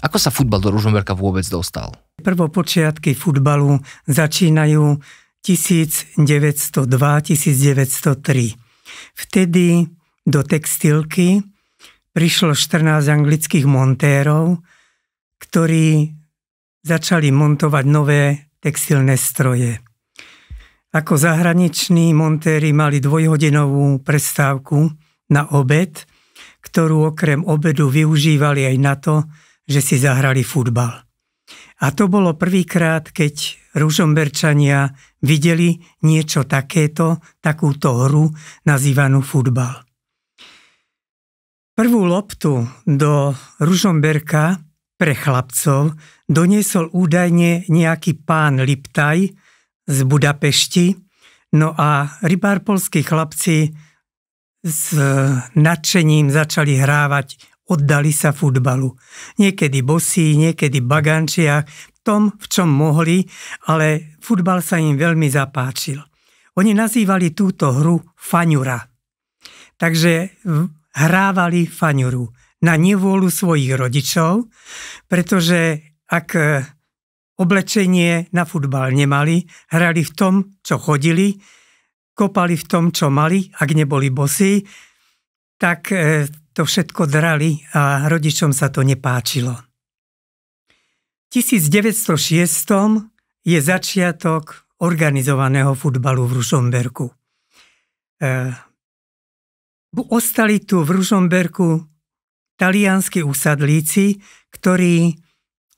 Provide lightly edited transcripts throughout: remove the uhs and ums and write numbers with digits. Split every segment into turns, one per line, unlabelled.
Ako sa futbal do Ružomberka vôbec dostal?
Prvopočiatky futbalu začínajú 1902-1903. Vtedy do textilky prišlo 14 anglických montérov, ktorí začali montovať nové textilné stroje. Ako zahraniční montéri mali 2-hodinovú prestávku na obed, ktorú okrem obedu využívali aj na to, že si zahrali futbal. A to bolo prvýkrát, keď Ružomberčania videli niečo takéto, takúto hru nazývanú futbal. Prvú loptu do Ružomberka pre chlapcov doniesol údajne nejaký pán Liptaj z Budapešti, no a rybárpolskí chlapci s nadšením začali hrávať, oddali sa futbalu. Niekedy bosí, niekedy bagančia, v tom, v čom mohli, ale futbal sa im veľmi zapáčil. Oni nazývali túto hru faňura. Takže hrávali faňuru na nevôľu svojich rodičov, pretože ak oblečenie na futbal nemali, hrali v tom, čo chodili, kopali v tom, čo mali, ak neboli bosí, tak to všetko drali a rodičom sa to nepáčilo. V 1906 je začiatok organizovaného futbalu v Ružomberku. Ostali tu v Ružomberku talianski usadlíci, ktorí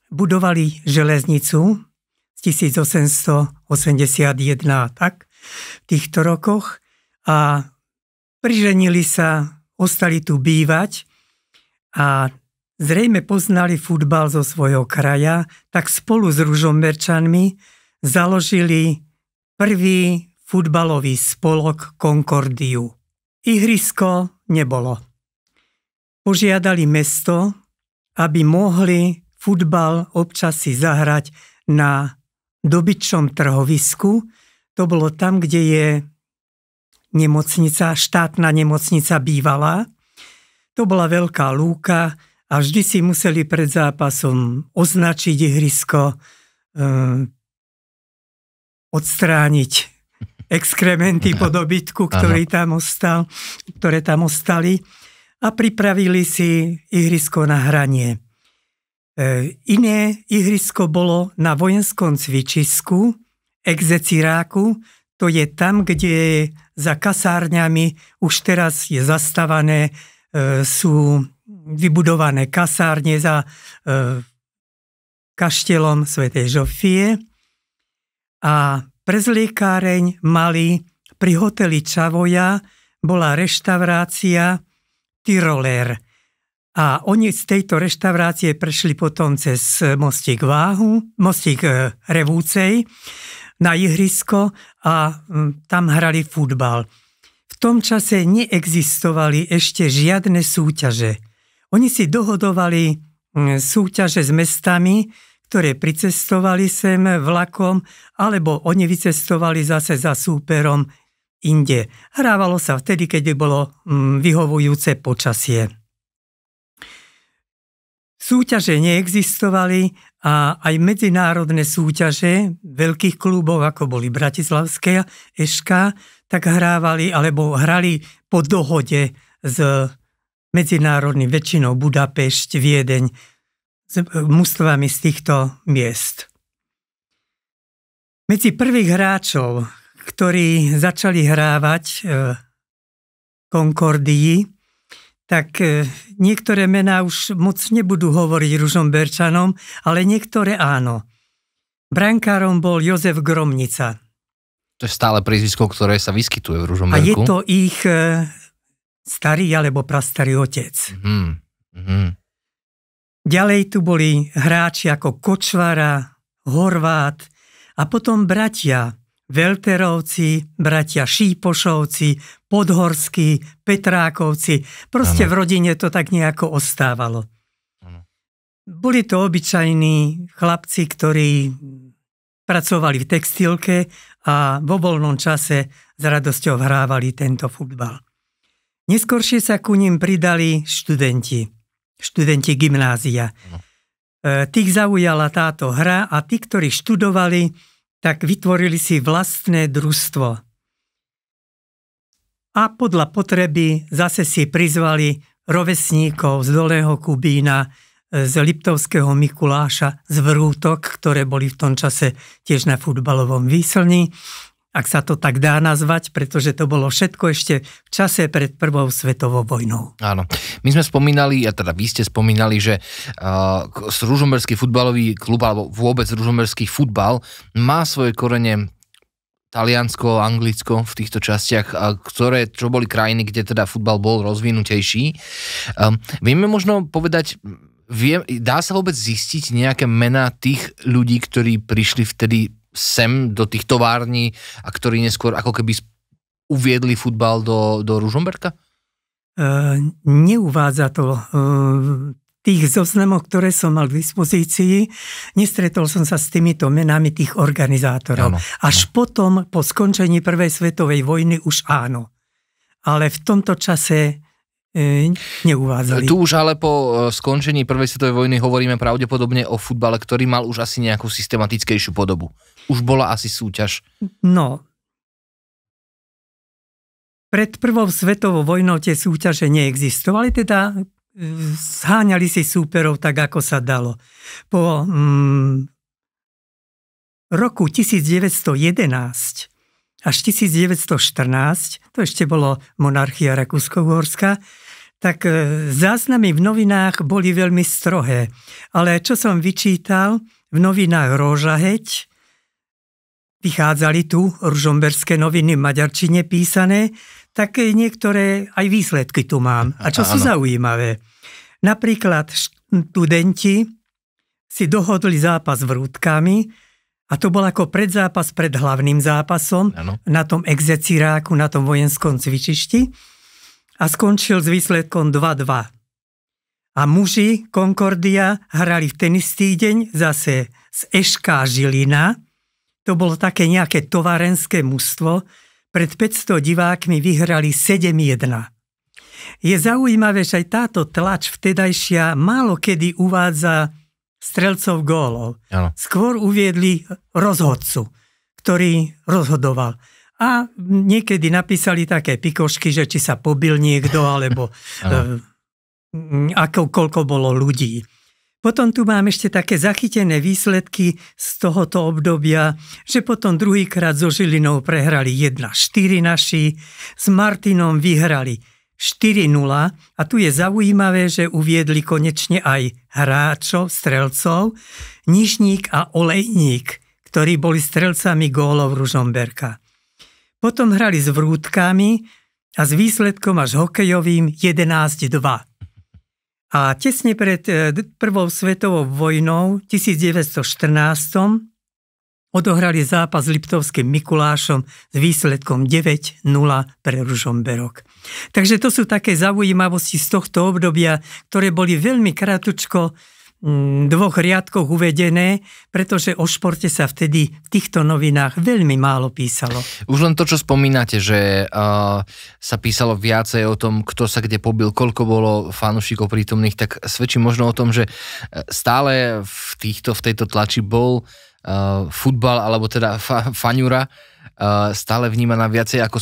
budovali železnicu z 1881 tak v týchto rokoch a priženili sa, ostali tu bývať a zrejme poznali futbal zo svojho kraja, tak spolu s Ružomberčanmi založili prvý futbalový spolok Concordiu. Ihrisko nebolo. Požiadali mesto, aby mohli futbal občas si zahrať na dobytčom trhovisku. To bolo tam, kde je nemocnica, štátna nemocnica bývalá. To bola veľká lúka a vždy si museli pred zápasom označiť ihrisko, odstrániť exkrementy po dobytku, ktoré tam ostali a pripravili si ihrisko na hranie. Iné ihrisko bolo na vojenskom cvičisku, exerciráku, to je tam, kde za kasárňami už teraz je zastavané, sú vybudované kasárne za kaštielom svätej Žofie a prezliekáreň mali pri hoteli Čavoja, bola reštaurácia Tyroler. A oni z tejto reštaurácie prešli potom cez mostík Revúcej na ihrisko a tam hrali futbal. V tom čase neexistovali ešte žiadne súťaže. Oni si dohodovali súťaže s mestami, ktoré pricestovali sem vlakom, alebo oni vycestovali zase za súperom inde. Hrávalo sa vtedy, keď bolo vyhovujúce počasie. Súťaže neexistovali a aj medzinárodné súťaže veľkých klubov, ako boli Bratislavské Eška, tak hrávali alebo hrali po dohode s medzinárodným, väčšinou Budapešť, Viedeň, s mužstvami z týchto miest. Medzi prvých hráčov, ktorí začali hrávať Concordii, tak niektoré mená už moc nebudú hovoriť Ružomberčanom, ale niektoré áno. Brankárom bol Jozef Gromnica.
To je stále priezvisko, ktoré sa vyskytuje v Ružomberku.
A je to ich starý alebo prastarý otec. Ďalej tu boli hráči ako Kočvara, Horvát a potom bratia Velterovci, bratia Šípošovci, Podhorskí, Petrákovci. Proste v rodine to tak nejako ostávalo. Boli to obyčajní chlapci, ktorí pracovali v textilke a vo voľnom čase s radosťou hrávali tento futbal. Neskôršie sa ku nim pridali študenti gymnázia. Tých zaujala táto hra a tí, ktorí študovali, tak vytvorili si vlastné družstvo. A podľa potreby zase si prizvali rovesníkov z Dolného Kubína, z Liptovského Mikuláša, z Vrútok, ktoré boli v tom čase tiež na futbalovom výslni, ak sa to tak dá nazvať, pretože to bolo všetko ešte v čase pred Prvou svetovou vojnou.
Áno. My sme spomínali, a teda vy ste spomínali, že ružomberský futbalový klub, alebo vôbec ružomberský futbal má svoje korene Taliansko, Anglicko v týchto častiach, čo boli krajiny, kde teda futbal bol rozvinutejší. Vieme možno povedať, dá sa vôbec zistiť nejaké mená tých ľudí, ktorí prišli vtedy sem do tých tovární a ktorí neskôr ako keby uviedli futbal do Ružomberka?
Neuvádza to. Tých zoznamov, ktoré som mal k dispozícii, nestretol som sa s týmito menami tých organizátorov. Až potom, po skončení Prvej svetovej vojny, už áno. Ale v tomto čase neuvádzali.
Tu už ale po skončení Prvej svetovej vojny hovoríme pravdepodobne o futbale, ktorý mal už asi nejakú systematickejšiu podobu. Už bola asi súťaž.
No. Pred Prvou svetovou vojnou tie súťaže neexistovali, teda zháňali si súperov tak, ako sa dalo. Po roku 1911 až 1914, to ešte bolo monarchia Rakúsko-Uhorská, tak záznamy v novinách boli veľmi strohé. Ale čo som vyčítal, v novinách Róžaheď, vychádzali tu ružomberské noviny v maďarčine písané, tak niektoré aj výsledky tu mám. A čo sú zaujímavé. Napríklad študenti si dohodli zápas v Vrútkami, a to bol ako predzápas pred hlavným zápasom na tom exerciráku, na tom vojenskom cvičišti a skončil s výsledkom 2-2. A muži Concordia hrali v ten istý deň zase z Ešká Žilina. To bolo také nejaké továrenské mužstvo. Pred 500 divákmi vyhrali 7-1. Je zaujímavé, že aj táto tlač vtedajšia málo kedy uvádza strelcov gólov. Skôr uviedli rozhodcu, ktorý rozhodoval. A niekedy napísali také pikošky, že či sa pobil niekto, alebo koľko bolo ľudí. Potom tu mám ešte také zachytené výsledky z tohoto obdobia, že potom druhýkrát so Žilinou prehrali 1-4 naši, s Martinom vyhrali 4-0 a tu je zaujímavé, že uviedli konečne aj hráčov, strelcov, Nižník a Olejník, ktorí boli strelcami gólov Ružomberka. Potom hrali s Vrútkami a s výsledkom až hokejovým 11-2. A tesne pred Prvou svetovou vojnou 1914 odohrali zápas s Liptovským Mikulášom s výsledkom 9-0 pre Ružomberok. Takže to sú také zaujímavosti z tohto obdobia, ktoré boli veľmi kratučko v 2 riadkoch uvedené, pretože o športe sa vtedy v týchto novinách veľmi málo písalo.
Už len to, čo spomínate, že sa písalo viacej o tom, kto sa kde pobil, koľko bolo fanúšikov prítomných, tak svedčí možno o tom, že stále v tejto tlači bol futbal, alebo teda faňura stále vnímaná viacej ako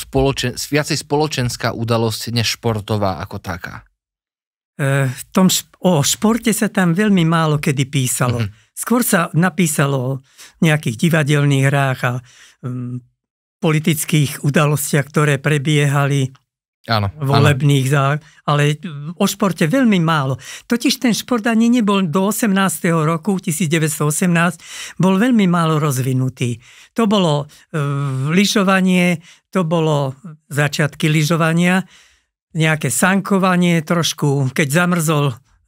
viacej spoločenská udalosť než športová ako taká.
O športe sa tam veľmi málo kedy písalo. Skôr sa napísalo o nejakých divadelných hrách a politických udalostiach, ktoré prebiehali volebných, ale o športe veľmi málo. Totiž ten šport ani nebol do 18. roku, 1918, bol veľmi málo rozvinutý. To bolo lyžovanie, to bolo začiatky lyžovania, nejaké sankovanie, trošku, keď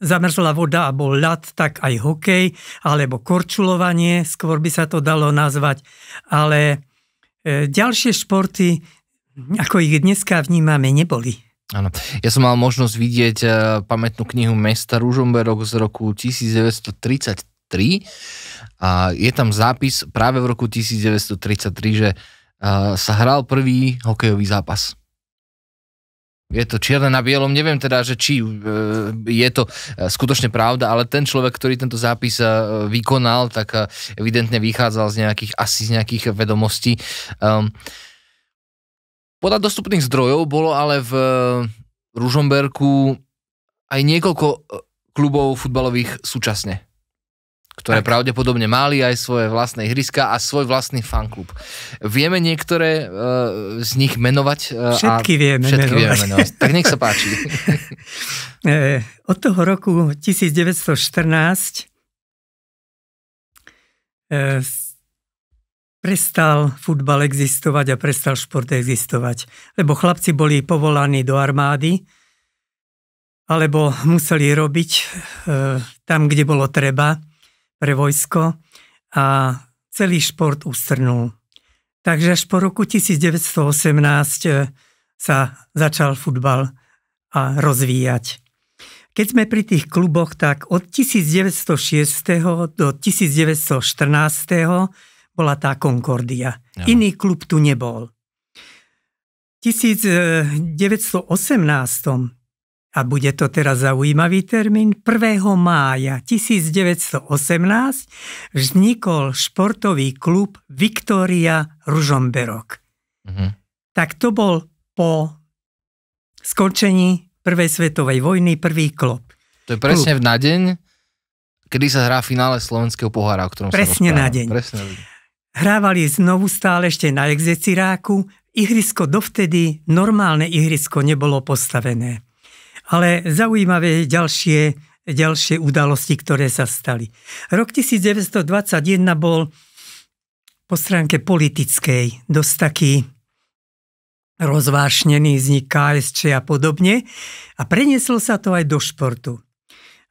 zamrzla voda a bol ľad, tak aj hokej, alebo korčulovanie, skôr by sa to dalo nazvať. Ale ďalšie športy, ako ich dneska vnímame, neboli.
Áno. Ja som mal možnosť vidieť pamätnú knihu mesta Ružomberok z roku 1933 a je tam zápis práve v roku 1933, že sa hral prvý hokejový zápas. Je to čierne na bielom, neviem teda, že či je to skutočne pravda, ale ten človek, ktorý tento zápis vykonal, tak evidentne vychádzal z nejakých vedomostí. Podľa dostupných zdrojov bolo ale v Ružomberku aj niekoľko klubov futbalových súčasne, ktoré pravdepodobne mali aj svoje vlastné ihriska a svoj vlastný fanklub. Vieme niektoré z nich menovať?
Všetky vieme menovať.
Tak nech sa páči.
Od toho roku 1914 prestal futbal existovať a prestal šport existovať. Lebo chlapci boli povolaní do armády, alebo museli robiť tam, kde bolo treba, pre vojsko a celý šport ustrnul. Takže až po roku 1918 sa začal futbal a rozvíjať. Keď sme pri tých kluboch, tak od 1906. do 1914. bola tá Concordia. Ja. Iný klub tu nebol. V 1918. a bude to teraz zaujímavý termín, 1. mája 1918 vznikol športový klub Viktória Ružomberok. Tak to bol po skončení prvej svetovej vojny prvý klub.
To je presne na deň, kedy sa hrá finále slovenského pohára, o ktorom
presne
sa rozpráva.
Na deň. Hrávali znovu stále ešte na Execiráku. Ihrisko dovtedy, normálne ihrisko nebolo postavené. Ale zaujímavé ďalšie udalosti, ktoré sa stali. Rok 1921 bol po stránke politickej dosť taký rozvášnený, vznik KSČ a podobne. A prenieslo sa to aj do športu.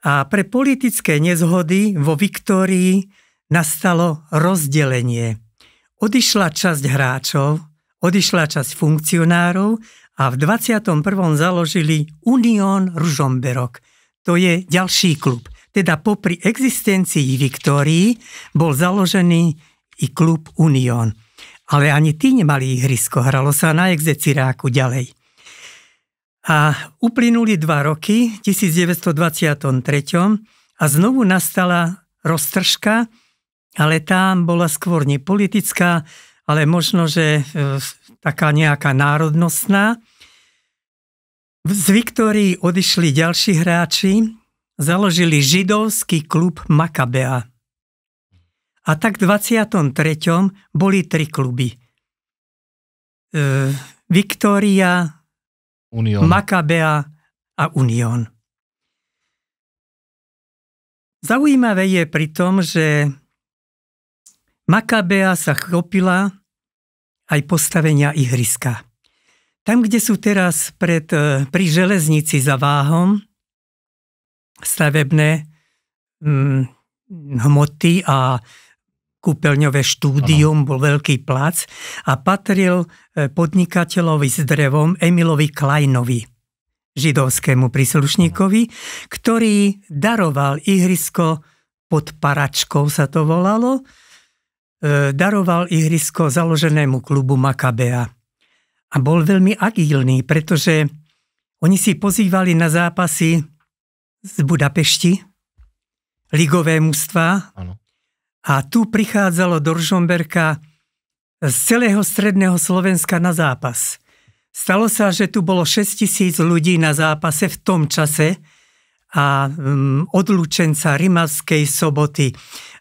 A pre politické nezhody vo Viktórii nastalo rozdelenie. Odišla časť hráčov, odišla časť funkcionárov a v 21. založili Unión Ružomberok. To je ďalší klub. Teda popri existencii Viktórii bol založený i klub Unión. Ale ani tí nemali ihrisko, hralo sa na Execiráku ďalej. A uplynuli 2 roky, 1923. a znovu nastala roztržka, ale tam bola skôr nepolitická, ale možno, že taká nejaká národnostná. Z Viktórii odišli ďalší hráči, založili židovský klub Makabea. A tak v 23. boli 3 kluby. Viktória, Unión. Makabea a Unión. Zaujímavé je pri tom, že Makabea sa chopila aj postavenia ihriska. Tam, kde sú teraz pri železnici za Váhom stavebné hmoty a kúpeľňové štúdium, bol veľký plac a patril podnikateľovi s drevom Emilovi Kleinovi, židovskému príslušníkovi, ktorý daroval ihrisko pod Paračkou, sa to volalo, daroval ihrisko založenému klubu Makabea. A bol veľmi agílny, pretože oni si pozývali na zápasy z Budapešti, ligové mužstvá. A tu prichádzalo do Ružomberka z celého stredného Slovenska na zápas. Stalo sa, že tu bolo 6 000 ľudí na zápase v tom čase a odlúčenca Rimavskej Soboty,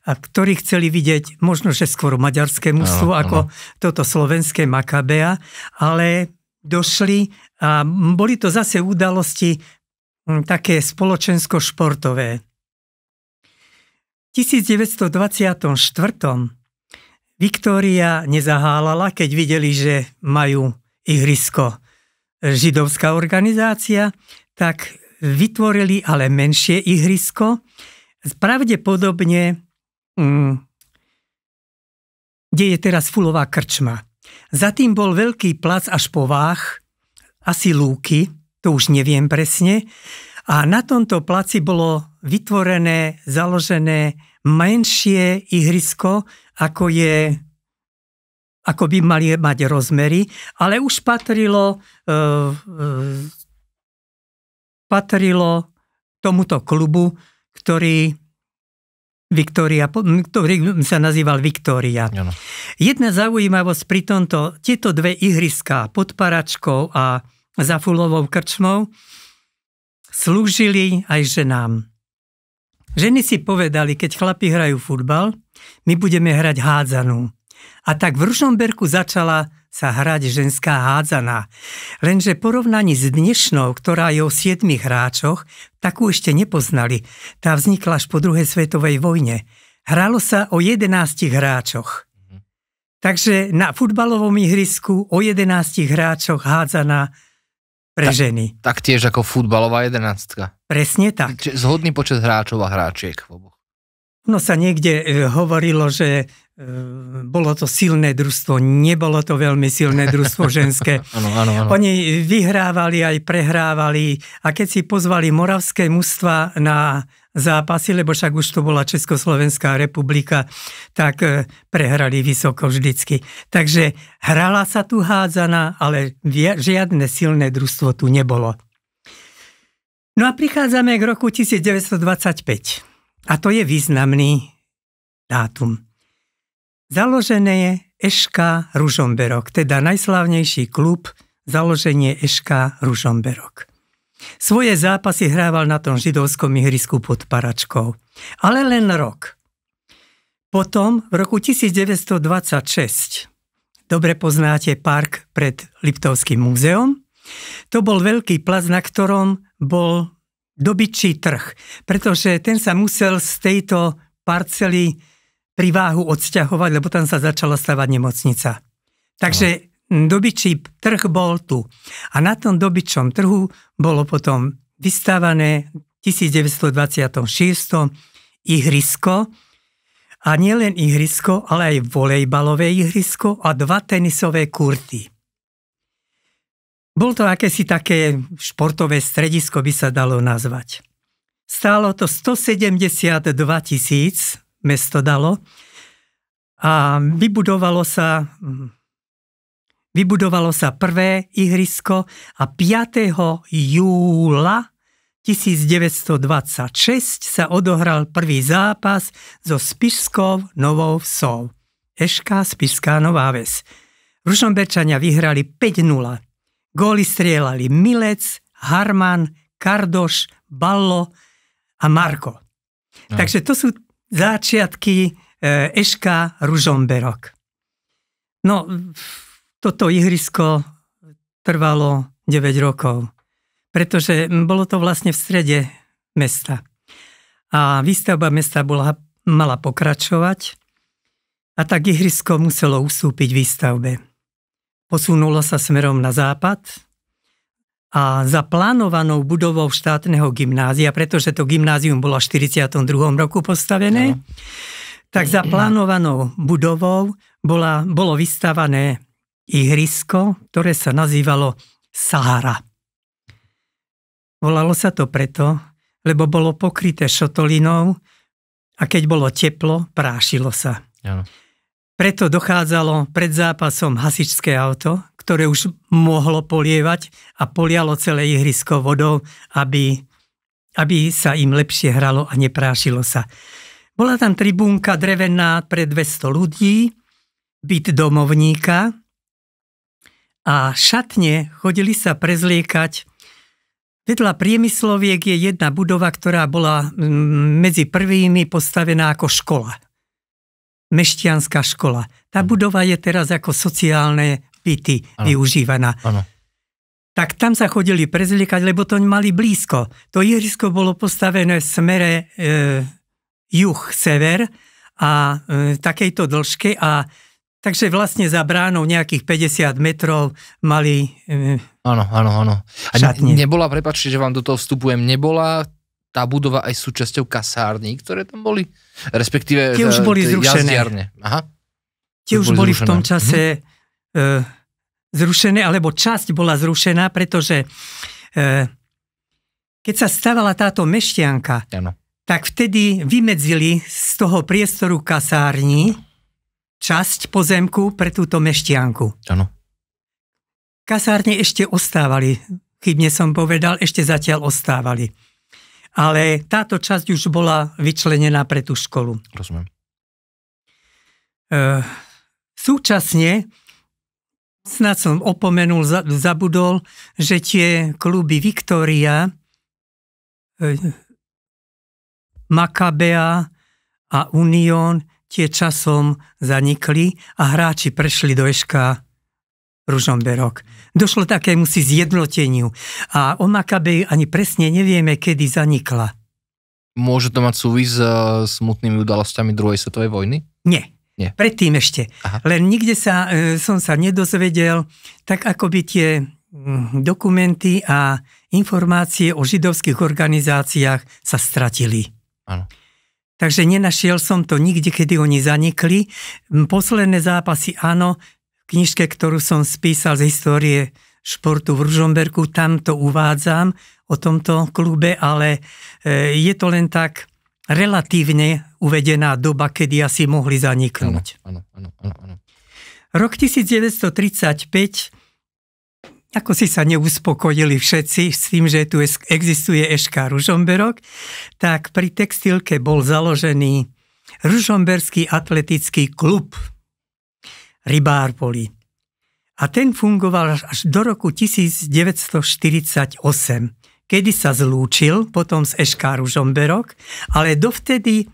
ktorí chceli vidieť možno, že skôr maďarské mužstvo ako toto slovenské Makabea, ale došli a boli to zase udalosti také spoločensko-športové. V 1924. Viktória nezahálala, keď videli, že majú ihrisko židovská organizácia, tak vytvorili ale menšie ihrisko. Pravdepodobne kde je teraz Fulová krčma. Za tým bol veľký plac až po Váh, asi Lúky, to už neviem presne. A na tomto placi bolo vytvorené, založené menšie ihrisko, ako by mali mať rozmery, ale už patrilo patrilo tomuto klubu, ktorý sa nazýval Viktória.
Ano.
Jedna zaujímavosť pri tomto, tieto dve ihriská pod Paračkou a za Fulovou krčmou slúžili aj ženám. Ženy si povedali, keď chlapi hrajú futbal, my budeme hrať hádzanú. A tak v Ružomberku začala sa hrať ženská hádzaná. Lenže porovnaní s dnešnou, ktorá je o 7 hráčoch, takú ešte nepoznali. Tá vznikla až po druhej svetovej vojne. Hralo sa o 11 hráčoch. Takže na futbalovom ihrisku o 11 hráčoch hádzaná pre ženy.
Tak tiež ako futbalová 11.
Presne tak.
Zhodný počet hráčov a hráčiek.
No sa niekde hovorilo, že bolo to silné družstvo. Nebolo to veľmi silné družstvo ženské.
Áno.
Oni vyhrávali aj prehrávali a keď si pozvali moravské mužstva na zápasy, lebo však už to bola Československá republika, tak prehrali vysoko vždycky. Takže hrala sa tu hádzaná, ale žiadne silné družstvo tu nebolo. No a prichádzame k roku 1925. A to je významný dátum. Založené je Eška Ružomberok, teda najslávnejší klub, založenie Eška Ružomberok. Svoje zápasy hrával na tom židovskom ihrisku pod Paračkou. Ale len rok. Potom, v roku 1926, dobre poznáte park pred Liptovským múzeom, to bol veľký plac, na ktorom bol dobyčí trh, pretože ten sa musel z tejto parcely pri váhu odsťahovať, lebo tam sa začala stavať nemocnica. Takže dobyčí trh bol tu. A na tom dobyčom trhu bolo potom vystávané v 1926 ihrisko. A nielen ihrisko, ale aj volejbalové ihrisko a 2 tenisové kurty. Bol to akési také športové stredisko, by sa dalo nazvať. Stálo to 172 000, mesto dalo, a vybudovalo sa prvé ihrisko a 5. júla 1926 sa odohral prvý zápas so Spišskou Novou Vsou. Eška Spišská Nová Ves. Ružomberčania vyhrali 5-0. Góly strieľali Milec, Harman, Kardoš, Ballo a Marko. No. Takže to sú začiatky Eška Ružomberok. No, toto ihrisko trvalo 9 rokov, pretože bolo to vlastne v strede mesta. A výstavba mesta mala pokračovať a tak ihrisko muselo ustúpiť výstavbe. Posunulo sa smerom na západ a za plánovanou budovou štátneho gymnázia, pretože to gymnázium bolo v 42. roku postavené, tak za plánovanou budovou bolo vystavané ihrisko, ktoré sa nazývalo Sahara. Volalo sa to preto, lebo bolo pokryté šotolinou a keď bolo teplo, prášilo sa. Ano. Preto dochádzalo pred zápasom hasičské auto, ktoré už mohlo polievať a polialo celé ihrisko vodou, aby sa im lepšie hralo a neprášilo sa. Bola tam tribúnka drevená pre 200 ľudí, byt domovníka a šatne chodili sa prezliekať. Vedľa priemysloviek je jedna budova, ktorá bola medzi prvými postavená ako škola. Mešťanská škola. Tá budova je teraz ako sociálne byty využívaná. Ano. Tak tam sa chodili prezliekať, lebo to mali blízko. To ihrisko bolo postavené v smere juh-sever a takejto dĺžke a takže vlastne za bránou nejakých 50 metrov mali
áno. A
šatne.
Nebola, prepáčte, že vám do toho vstupujem, nebola tá budova aj súčasťou kasární, ktoré tam boli? Respektíve
tie už boli zrušené.
Aha.
Tie už boli v tom čase zrušené, alebo časť bola zrušená, pretože keď sa stavala táto Mešťanka, tak vtedy vymedzili z toho priestoru kasární časť pozemku pre túto Mešťanku.
Áno.
Kasárne ešte ostávali chybne som povedal, ešte zatiaľ ostávali. Ale táto časť už bola vyčlenená pre tú školu.
Rozumiem.
Súčasne, snad som opomenul, zabudol, že tie kluby Viktória, Makabea a Unión tie časom zanikli a hráči prešli do SK Ružomberok. Došlo takému si zjednoteniu a o Makabei ani presne nevieme, kedy zanikla.
Môže to mať súvis s smutnými udalosťami druhej svetovej vojny?
Nie.
Nie.
Predtým ešte. Aha. Len nikde som sa nedozvedel, tak ako by tie dokumenty a informácie o židovských organizáciách sa stratili.
Áno.
Takže nenašiel som to nikde, kedy oni zanikli. Posledné zápasy, áno, v knižke, ktorú som spísal z histórie športu v Ružomberku, tam to uvádzam o tomto klube, ale je to len tak relatívne uvedená doba, kedy asi mohli zaniknúť.
Áno.
Rok 1935, ako si sa neuspokojili všetci s tým, že tu existuje SK Ružomberok, tak pri textilke bol založený Ružomberský atletický klub Rybárpoli. A ten fungoval až do roku 1948, kedy sa zlúčil potom z SK Ružomberok, ale dovtedy,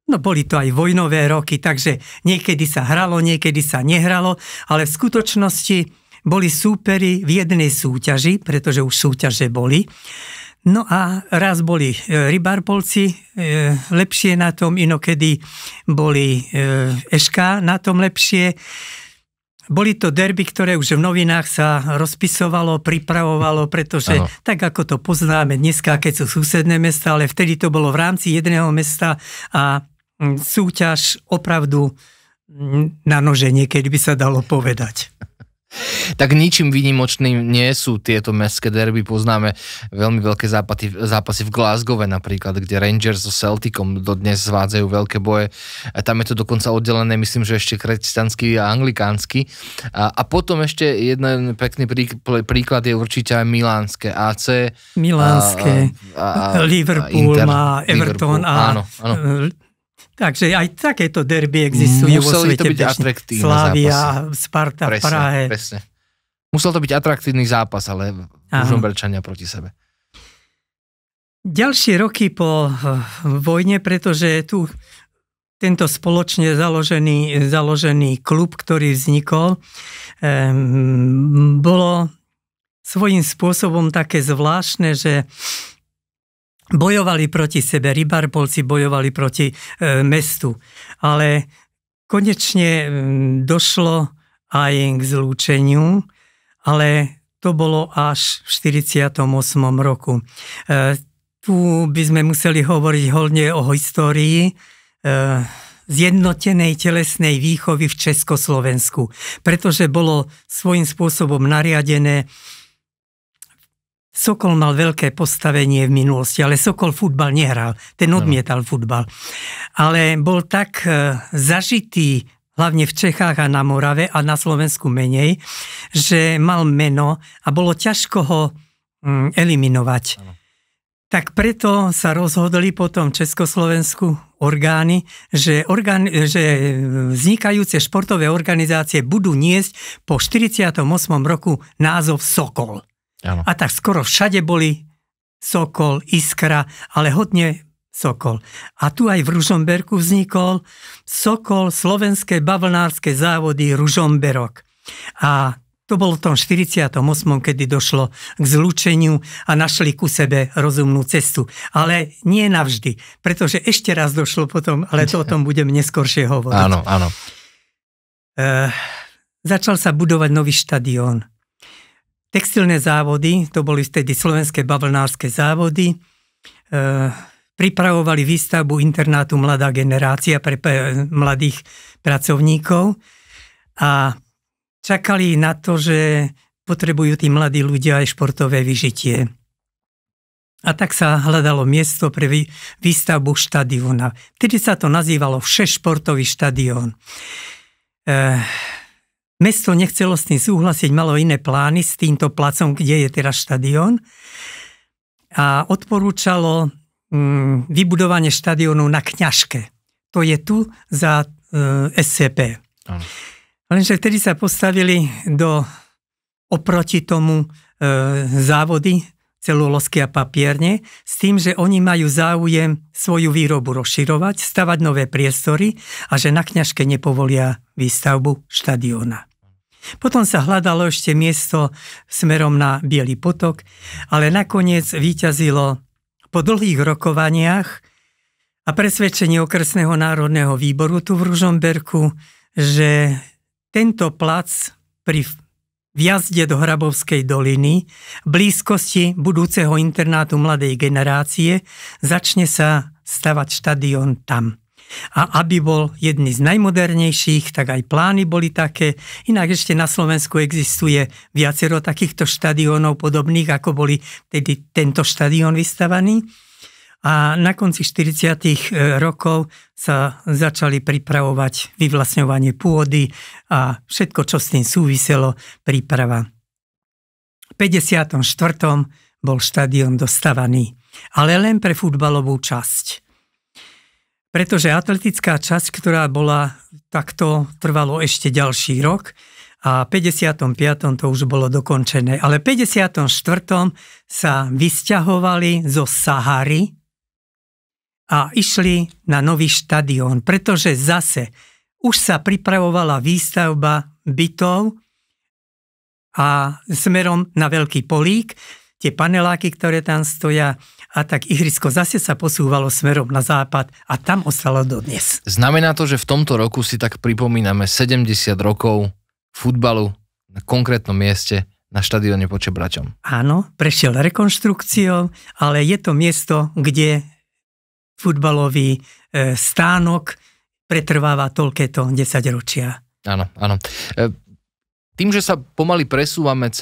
boli to aj vojnové roky, takže niekedy sa hralo, niekedy sa nehralo, ale v skutočnosti boli súperi v jednej súťaži, pretože už súťaže boli. No a raz boli Rybárpolci lepšie na tom, inokedy boli SK na tom lepšie. Boli to derby, ktoré už v novinách sa rozpisovalo, pripravovalo, pretože tak ako to poznáme dneska, keď sú susedné mesta, ale vtedy to bolo v rámci jedného mesta a súťaž opravdu na nože niekedy by sa dalo povedať.
Tak ničím výnimočným nie sú tieto mestské derby. Poznáme veľmi veľké zápasy v Glasgowe napríklad, kde Rangers so Celticom dodnes zvádzajú veľké boje. Tam je to dokonca oddelené, myslím, že ešte kresťanský a anglikánsky. A potom ešte jeden pekný príklad je určite aj milánske AC.
Milánske, Liverpool
Inter,
má Everton
Liverpool. Áno.
Takže aj takéto derby existujú vo svete.
Museli to byť atraktívne
Slávia,
zápasy.
Sparta v Prahe.
Presne. Musel to byť atraktívny zápas, ale Ružomberčania proti sebe.
Ďalšie roky po vojne, pretože tu tento spoločne založený klub, ktorý vznikol, bolo svojím spôsobom také zvláštne, že bojovali proti sebe, Rybárpolci bojovali proti mestu. Ale konečne došlo aj k zlúčeniu, ale to bolo až v 48. roku. Tu by sme museli hovoriť hodne o histórii zjednotenej telesnej výchovy v Československu, pretože bolo svojím spôsobom nariadené. Sokol mal veľké postavenie v minulosti, ale Sokol futbal nehral. Ten odmietal futbal. Ale bol tak zažitý, hlavne v Čechách a na Morave a na Slovensku menej, že mal meno a bolo ťažko ho eliminovať. Tak preto sa rozhodli potom Československu orgány, že vznikajúce športové organizácie budú niesť po 48. roku názov Sokol.
Áno.
A tak skoro všade boli Sokol, Iskra, ale hodne Sokol. A tu aj v Ružomberku vznikol Sokol, slovenské bavlnárske závody Ružomberok. A to bolo v tom 48., kedy došlo k zlúčeniu a našli ku sebe rozumnú cestu. Ale nie navždy, pretože ešte raz došlo potom, ale to o tom budem neskôršie hovoriť.
Áno.
Začal sa budovať nový štadión. Textilné závody, to boli vtedy slovenské bavlnárske závody, pripravovali výstavbu internátu Mladá generácia pre mladých pracovníkov a čakali na to, že potrebujú tí mladí ľudia aj športové vyžitie. A tak sa hľadalo miesto pre výstavbu štadióna. Vtedy sa to nazývalo Všešportový štadión. Mesto nechcelo s tým súhlasiť, malo iné plány s týmto placom, kde je teraz štadión. A odporúčalo vybudovanie štadiónu na Kňažke. To je tu za SCP. Lenže vtedy sa postavili oproti tomu závody celulosky a papierne, s tým, že oni majú záujem svoju výrobu rozširovať, stavať nové priestory a že na Kňažke nepovolia výstavbu štadióna. Potom sa hľadalo ešte miesto smerom na Bielý potok, ale nakoniec víťazilo po dlhých rokovaniach a presvedčení Okresného národného výboru tu v Ružomberku, že tento plac pri vjazde do Hrabovskej doliny, v blízkosti budúceho internátu mladej generácie, začne sa stavať štadión tam. A aby bol jedný z najmodernejších, tak aj plány boli také. Inak ešte na Slovensku existuje viacero takýchto štadiónov podobných, ako boli tedy tento štadión vystavaný. A na konci 40. rokov sa začali pripravovať vyvlastňovanie pôdy a všetko, čo s tým súviselo, príprava. V 54. bol štadión dostavaný, ale len pre futbalovú časť. Pretože atletická časť, ktorá bola, takto trvalo ešte ďalší rok a v 55. to už bolo dokončené. Ale v 54. sa vysťahovali zo Sahary a išli na nový štadión, pretože zase už sa pripravovala výstavba bytov a smerom na Veľký Polík, tie paneláky, ktoré tam stoja, a tak ihrisko zase sa posúvalo smerom na západ a tam ostalo dodnes.
Znamená to, že v tomto roku si tak pripomíname 70 rokov futbalu na konkrétnom mieste na štadióne pod Čebračom.
Áno, prešiel rekonštrukciou, ale je to miesto, kde futbalový stánok pretrváva toľkéto 10 ročia.
Áno, áno. Tým, že sa pomaly presúvame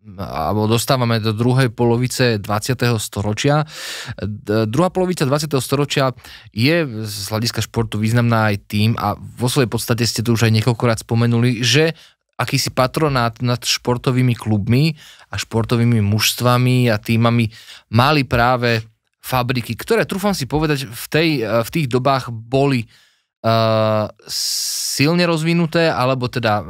alebo dostávame do druhej polovice 20. storočia. Druhá polovica 20. storočia je z hľadiska športu významná aj tým, a vo svojej podstate ste to už aj niekoľkokrát spomenuli, že akýsi patronát nad športovými klubmi a športovými mužstvami a týmami mali práve fabriky, ktoré, trúfam si povedať, v tých dobách boli silne rozvinuté, alebo teda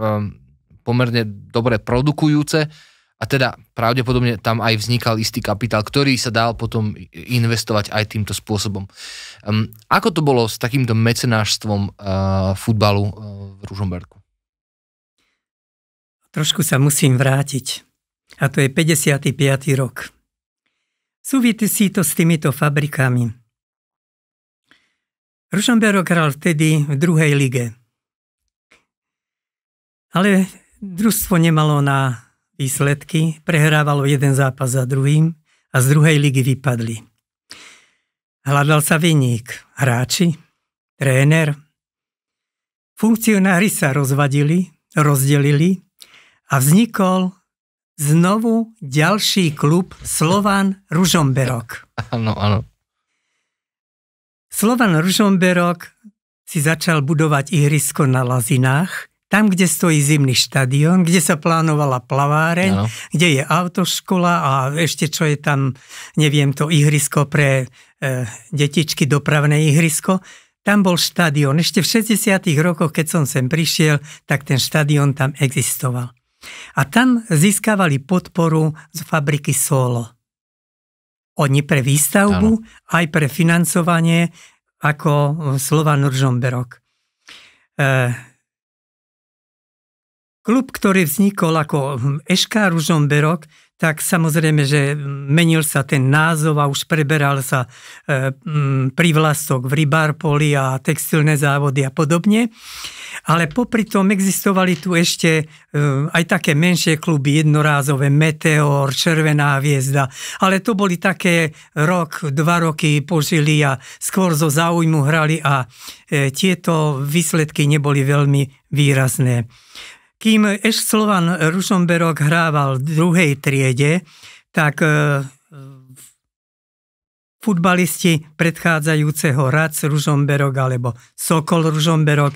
pomerne dobre produkujúce, a teda pravdepodobne tam aj vznikal istý kapitál, ktorý sa dal potom investovať aj týmto spôsobom. Ako to bolo s takýmto mecenášstvom futbalu v Ružomberku?
Trošku sa musím vrátiť. A to je 55. rok. Súvisí to s týmito fabrikami. Ružomberok hral vtedy v druhej lige. Ale družstvo nemalo na výsledky, prehrávalo jeden zápas za druhým a z druhej ligy vypadli. Hľadal sa vinník, hráči, tréner. Funkcionári sa rozdelili a vznikol znovu ďalší klub Slovan Ružomberok.
Áno, áno.
Slovan Ružomberok si začal budovať ihrisko na Lazinách, tam, kde stojí zimný štadión, kde sa plánovala plaváreň, no, kde je autoškola a ešte čo je tam, neviem, to ihrisko pre detičky, dopravné ihrisko. Tam bol štadión. Ešte v 60. rokoch, keď som sem prišiel, tak ten štadión tam existoval. A tam získavali podporu z fabriky Solo. Oni pre výstavbu, aj pre financovanie ako Slovan Ružomberok. Klub, ktorý vznikol ako SK Ružomberok, tak samozrejme, že menil sa ten názov a už preberal sa privlastok v Rybárpoli a textilné závody a podobne. Ale popri tom existovali tu ešte aj také menšie kluby, jednorázové, Meteor, Červená hviezda, ale to boli také rok, 2 roky požili a skôr zo záujmu hrali a tieto výsledky neboli veľmi výrazné. Kým Slovan Ružomberok hrával v druhej triede, tak futbalisti predchádzajúceho Rac Ružomberok alebo Sokol Ružomberok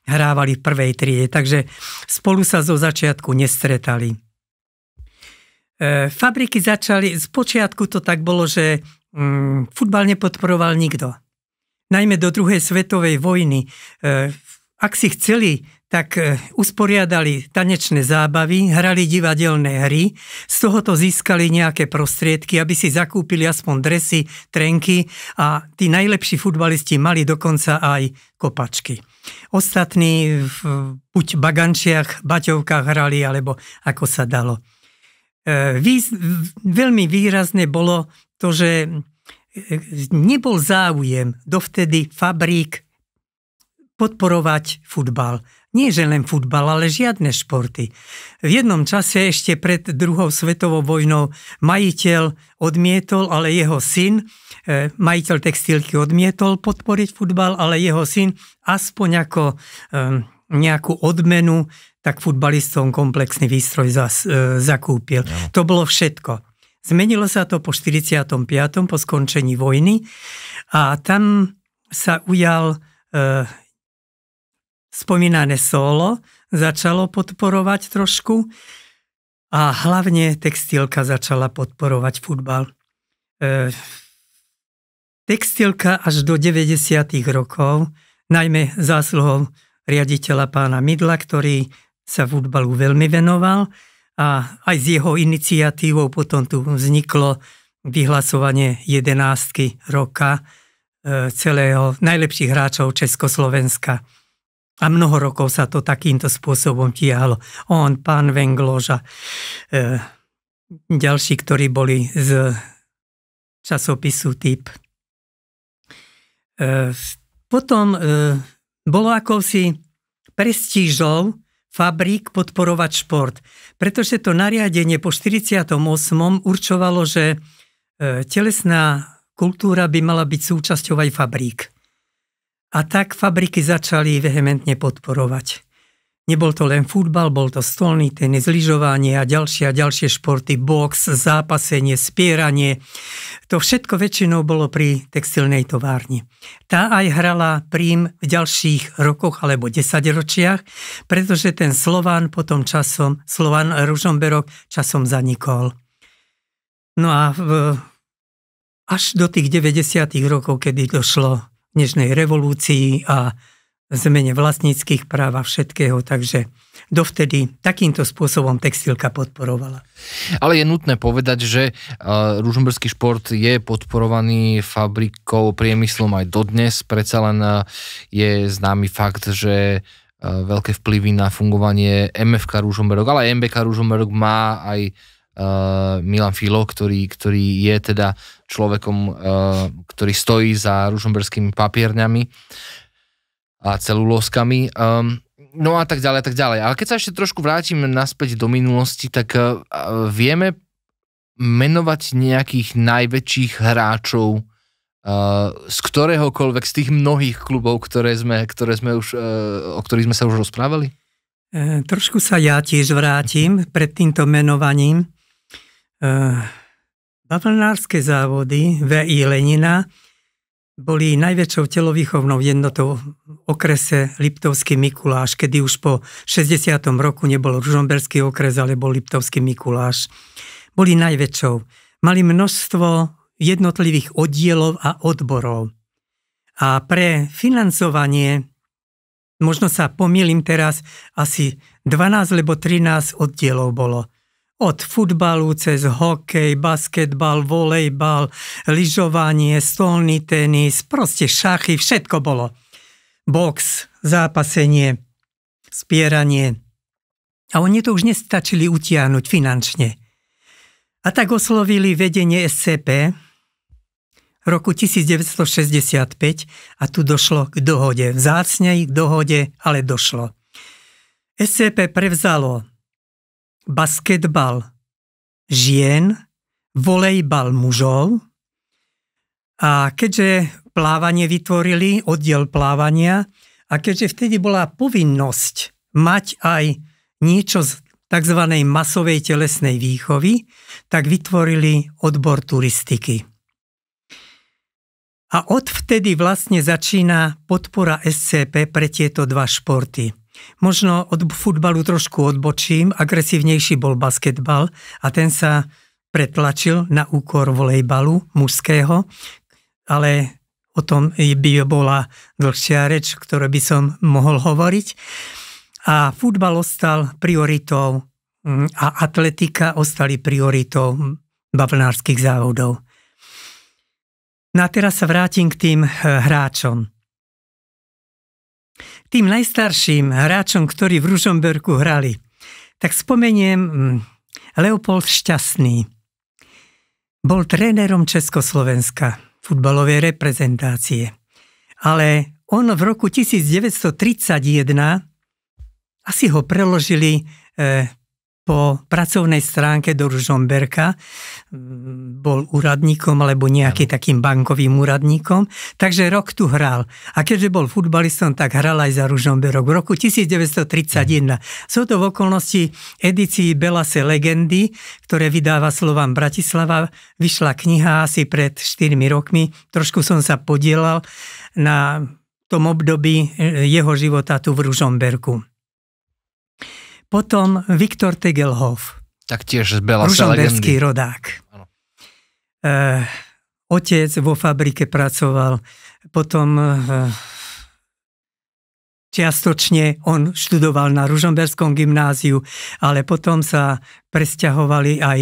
hrávali v prvej triede, takže spolu sa zo začiatku nestretali. Fabriky začali, z počiatku to tak bolo, že futbal nepodporoval nikto. Najmä do druhej svetovej vojny. Ak si chceli, tak usporiadali tanečné zábavy, hrali divadelné hry, z toho to získali nejaké prostriedky, aby si zakúpili aspoň dresy, trenky a tí najlepší futbalisti mali dokonca aj kopačky. Ostatní buď v bagančiach, baťovkách hrali, alebo ako sa dalo. Veľmi výrazné bolo to, že nebol záujem dovtedy fabrík podporovať futbal. Nie že len futbal, ale žiadne športy. V jednom čase ešte pred druhou svetovou vojnou majiteľ odmietol, ale jeho syn, majiteľ textilky odmietol podporiť futbal, ale jeho syn aspoň ako nejakú odmenu tak futbalistom komplexný výstroj zakúpil. No. To bolo všetko. Zmenilo sa to po 45. po skončení vojny a tam sa ujal spomínané solo, začalo podporovať trošku a hlavne textilka začala podporovať futbal. Textilka až do 90. rokov, najmä zásluhou riaditeľa pána Mydla, ktorý sa futbalu veľmi venoval a aj s jeho iniciatívou potom tu vzniklo vyhlasovanie 11 roka celého najlepších hráčov Československa. A mnoho rokov sa to takýmto spôsobom tiahlo. On, pán Venglož a ďalší, ktorí boli z časopisu Typ. Potom bolo akousi prestížou fabrík podporovať šport, pretože to nariadenie po 48. určovalo, že telesná kultúra by mala byť súčasťou aj fabrík. A tak fabriky začali vehementne podporovať. Nebol to len futbal, bol to stolný tenis, lyžovanie a ďalšie športy, box, zápasenie, spieranie. To všetko väčšinou bolo pri textilnej továrni. Tá aj hrala prím v ďalších rokoch alebo 10-ročiach, pretože ten Slovan potom časom, Slovan Ružomberok časom zanikol. No a až do tých 90. rokov, kedy došlo k dnešnej revolúcii a zmene vlastníckych práv a všetkého, takže dovtedy takýmto spôsobom textilka podporovala.
Ale je nutné povedať, že ružomberský šport je podporovaný fabrikou, priemyslom aj dodnes. Predsa len je známy fakt, že veľké vplyvy na fungovanie MFK Ružomberok, ale aj MBK Ružomberok má aj Milan Filo, ktorý je teda človekom, ktorý stojí za ružomberskými papierňami a celulózkami. No a tak ďalej, tak ďalej. Ale keď sa ešte trošku vrátim naspäť do minulosti, tak vieme menovať nejakých najväčších hráčov z ktoréhokoľvek z tých mnohých klubov, ktoré sme už, o ktorých sme sa už rozprávali?
Trošku sa ja tiež vrátim pred týmto menovaním. Bavlnárske závody V.I. Lenina boli najväčšou telovýchovnou jednotou v okrese Liptovský Mikuláš, kedy už po 60. roku nebol ružomberský okres, ale bol Liptovský Mikuláš. Boli najväčšou. Mali množstvo jednotlivých oddielov a odborov. A pre financovanie, možno sa pomýlim teraz, asi 12 alebo 13 oddielov bolo. Od futbalu cez hokej, basketbal, volejbal, lyžovanie, stolný tenis, proste šachy, všetko bolo. Box, zápasenie, spieranie. A oni to už nestačili utiahnuť finančne. A tak oslovili vedenie SCP v roku 1965 a tu došlo k dohode. Vzácnej k dohode, ale došlo. SCP prevzalo basketbal žien, volejbal mužov a keďže plávanie vytvorili, oddiel plávania a keďže vtedy bola povinnosť mať aj niečo z tzv. Masovej telesnej výchovy, tak vytvorili odbor turistiky. A odvtedy vlastne začína podpora SCP pre tieto dva športy. Možno od futbalu trošku odbočím, agresívnejší bol basketbal a ten sa pretlačil na úkor volejbalu mužského, ale o tom by bola dlhšia reč, ktorú by som mohol hovoriť. A futbal ostal prioritou a atletika ostali prioritou bavlnárskych závodov. No a teraz sa vrátim k tým hráčom. Tým najstarším hráčom, ktorí v Ružomberku hrali, tak spomeniem Leopold Šťastný. Bol trénerom Československa, futbalovej reprezentácie. Ale on v roku 1931 asi ho preložili po pracovnej stránke do Ružomberka. Bol úradníkom alebo nejakým takým bankovým úradníkom. Takže rok tu hral. A keďže bol futbalistom, tak hral aj za Ružomberok. V roku 1931 sú to v okolnosti edícií Belase legendy, ktoré vydáva Slovan Bratislava. Vyšla kniha asi pred 4 rokmi. Trošku som sa podielal na tom období jeho života tu v Ružomberku. Potom Viktor Tegelhoff.
Taktiež z Belase legendy.
Ružomberský rodák. Otec vo fabrike pracoval. Potom čiastočne on študoval na Ružomberskom gymnáziu, ale potom sa presťahovali aj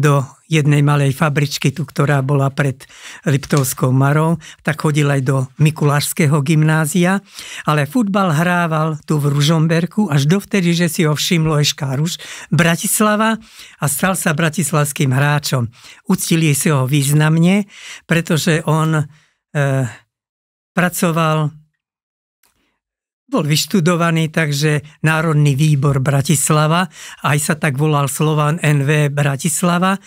do jednej malej fabričky, tu, ktorá bola pred Liptovskou Marou, tak chodil aj do Mikulášského gymnázia, ale futbal hrával tu v Ružomberku až dovtedy, že si ho všimlo SK Ruž Bratislava a stal sa bratislavským hráčom. Uctili si ho významne, pretože on pracoval, bol vyštudovaný, takže Národný výbor Bratislava, aj sa tak volal Slovan NV Bratislava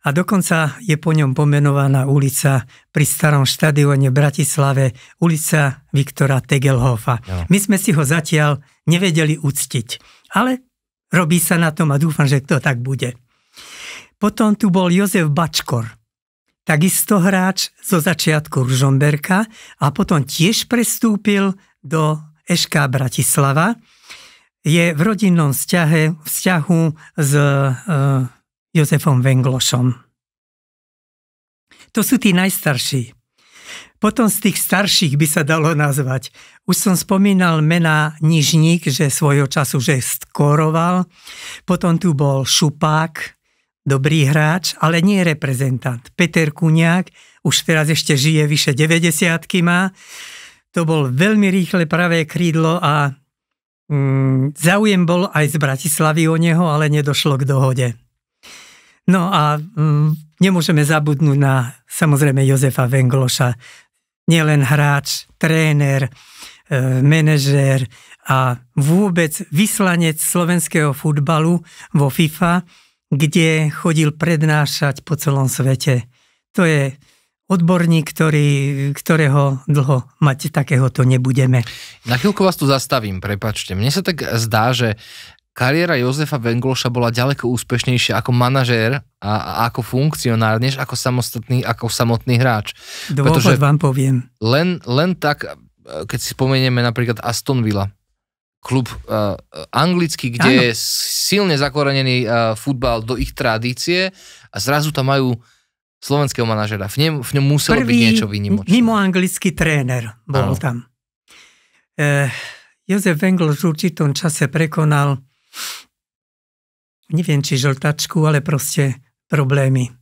a dokonca je po ňom pomenovaná ulica pri starom štadióne v Bratislave, ulica Viktora Tegelhoffa. No. My sme si ho zatiaľ nevedeli uctiť, ale robí sa na tom a dúfam, že to tak bude. Potom tu bol Jozef Bačkor, takisto hráč zo začiatku Ružomberka a potom tiež prestúpil do SK Bratislava. Je v rodinnom vzťahu s Jozefom Venglošom. To sú tí najstarší. Potom z tých starších by sa dalo nazvať. Už som spomínal mená Nižník, že svojho času že skóroval. Potom tu bol Šupák, dobrý hráč, ale nie reprezentant. Peter Kuňák, už teraz ešte žije, vyše 90-ky má. To bol veľmi rýchle pravé krídlo a záujem bol aj z Bratislavy o neho, ale nedošlo k dohode. No a nemôžeme zabudnúť na samozrejme Jozefa Vengloša. Nielen hráč, tréner, manažér a vôbec vyslanec slovenského futbalu vo FIFA, kde chodil prednášať po celom svete. To je odborník, ktorého dlho mať takéhoto nebudeme.
Na chvíľku vás tu zastavím, prepáčte. Mne sa tak zdá, že kariéra Jozefa Vengloša bola ďaleko úspešnejšia ako manažér a ako funkcionár, než ako samotný hráč.
Dôvod vám poviem.
Len tak, keď si spomenieme napríklad Aston Villa, klub anglický, kde je silne zakorenený futbal do ich tradície a zrazu tam majú slovenského manažera. V ňom muselo byť niečo výnimočné.
Mimo anglický tréner bol tam. Jozef Vengloš v určitom čase prekonal, neviem či žltačku, ale proste problémy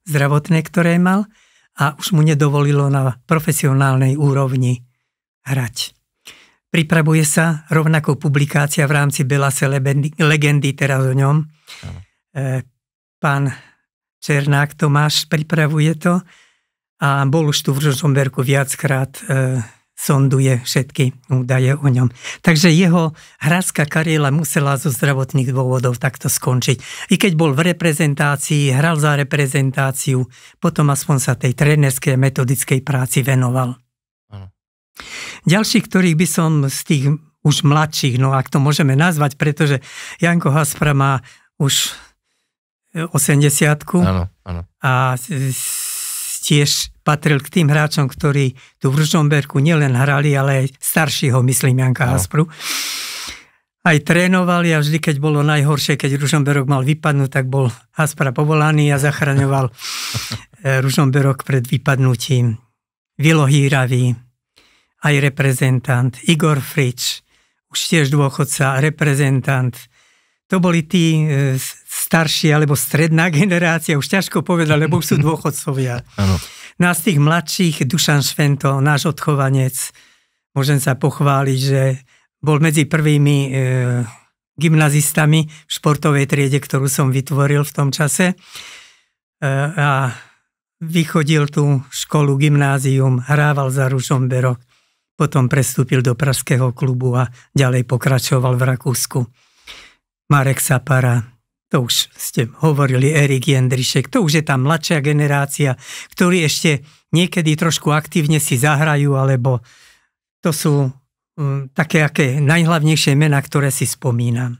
zdravotné, ktoré mal a už mu nedovolilo na profesionálnej úrovni hrať. Pripravuje sa rovnako publikácia v rámci Belase legendy, teraz o ňom. Pán Černák Tomáš pripravuje to a bol už tu v Ružomberku viackrát, sonduje všetky údaje o ňom. Takže jeho hráčska kariéra musela zo zdravotných dôvodov takto skončiť. I keď bol v reprezentácii, hral za reprezentáciu, potom aspoň sa tej trénerskej metodickej práci venoval. Ďalší, ktorých by som z tých už mladších, no ak to môžeme nazvať, pretože Janko Haspra má už 80-ku
áno.
a tiež patril k tým hráčom, ktorí tu v Ružomberku nielen hrali, ale aj staršieho, myslím, Janka Haspru. Aj trénovali a vždy, keď bolo najhoršie, keď Ružomberok mal vypadnúť, tak bol Haspra povolaný a zachraňoval Ružomberok pred vypadnutím. Vilo Hýravý, aj reprezentant, Igor Frič, už tiež dôchodca, reprezentant. To boli tí starší alebo stredná generácia, už ťažko povedať, lebo už sú dôchodcovia.
Áno.
No a z tých mladších Dušan Švento, náš odchovanec, môžem sa pochváliť, že bol medzi prvými gymnazistami v športovej triede, ktorú som vytvoril v tom čase. A vychodil tú školu, gymnázium, hrával za Ružomberok, potom prestúpil do pražského klubu a ďalej pokračoval v Rakúsku. Marek Sapara, to už ste hovorili, Erik Jendrišek, to už je tá mladšia generácia, ktorí ešte niekedy trošku aktívne si zahrajú, alebo to sú také najhlavnejšie mená, ktoré si spomínam.